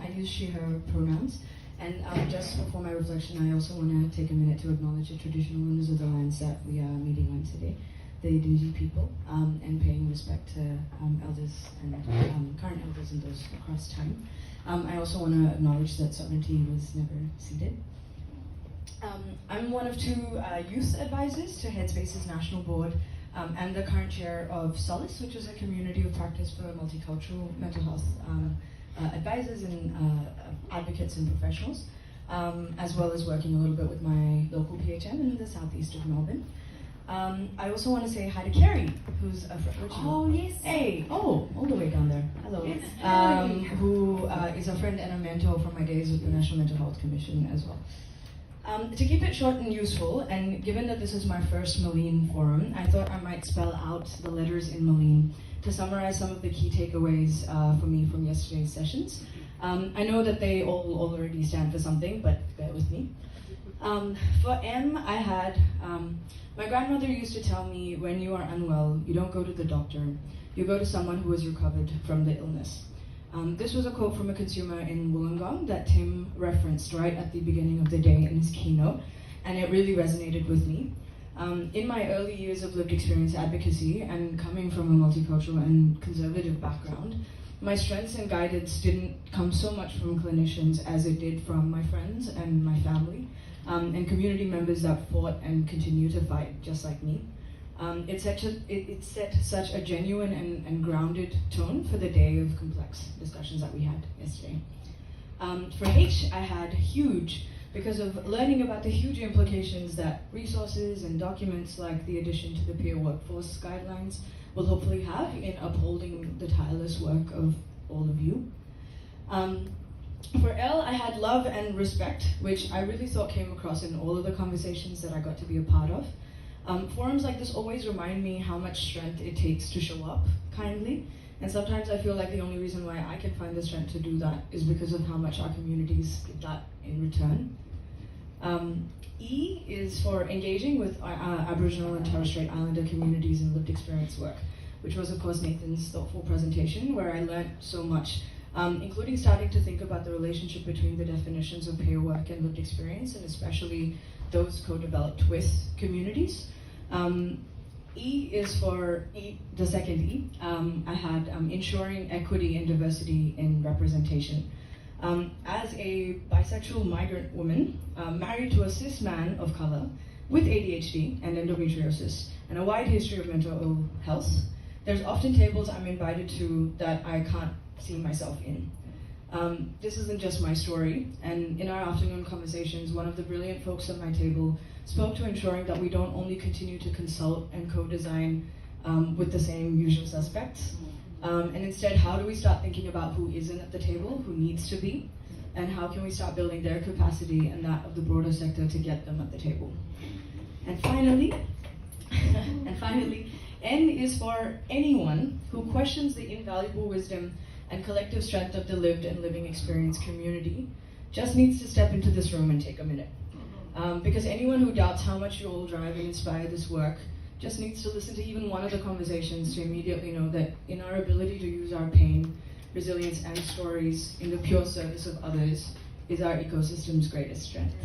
I use she, her pronouns. And just before my reflection, I also want to take a minute to acknowledge the traditional owners of the lands that we are meeting on today, the Dingy people, and paying respect to elders and current elders and those across time. I also want to acknowledge that sovereignty was never ceded. I'm one of two youth advisors to Headspace's national board and the current chair of Solace, which is a community of practice for multicultural mental health advisors and advocates and professionals, as well as working a little bit with my local PHN in the southeast of Melbourne. I also want to say hi to Carrie, who's a friend. Oh, yes. Hey, all the way down there. Hello. Yes, who is a friend and a mentor from my days with the National Mental Health Commission as well. To keep it short and useful, and given that this is my first MHLEEN forum, I thought I might spell out the letters in MHLEEN to summarize some of the key takeaways for me from yesterday's sessions. I know that they all already stand for something, but bear with me. For M, I had, my grandmother used to tell me, when you are unwell, you don't go to the doctor, you go to someone who has recovered from the illness. This was a quote from a consumer in Wollongong that Tim referenced right at the beginning of the day in his keynote, and it really resonated with me. In my early years of lived experience advocacy and coming from a multicultural and conservative background, my strengths and guidance didn't come so much from clinicians as it did from my friends and my family, and community members that fought and continue to fight just like me. It set such a genuine and grounded tone for the day of complex discussions that we had yesterday. For H, I had huge, because of learning about the huge implications that resources and documents like the addition to the peer workforce guidelines will hopefully have in upholding the tireless work of all of you. For L, I had love and respect, which I really thought came across in all of the conversations that I got to be a part of. Forums like this always remind me how much strength it takes to show up kindly, and sometimes I feel like the only reason why I can find the strength to do that is because of how much our communities give that in return. E is for engaging with Aboriginal and Torres Strait Islander communities in lived experience work, which was of course Nathan's thoughtful presentation, where I learned so much, including starting to think about the relationship between the definitions of peer work and lived experience, and especially those co-developed with communities. E is for the second E. I had ensuring equity and diversity in representation. As a bisexual migrant woman, married to a cis man of color with ADHD and endometriosis and a wide history of mental ill health, there's often tables I'm invited to that I can't see myself in. This isn't just my story, and in our afternoon conversations, one of the brilliant folks at my table spoke to ensuring that we don't only continue to consult and co-design with the same usual suspects, and instead, how do we start thinking about who isn't at the table, who needs to be, and how can we start building their capacity and that of the broader sector to get them at the table. And finally, N is for anyone who questions the invaluable wisdom and collective strength of the lived and living experience community just needs to step into this room and take a minute. Because anyone who doubts how much you all drive and inspire this work just needs to listen to even one of the conversations to immediately know that in our ability to use our pain, resilience, and stories in the pure service of others is our ecosystem's greatest strength.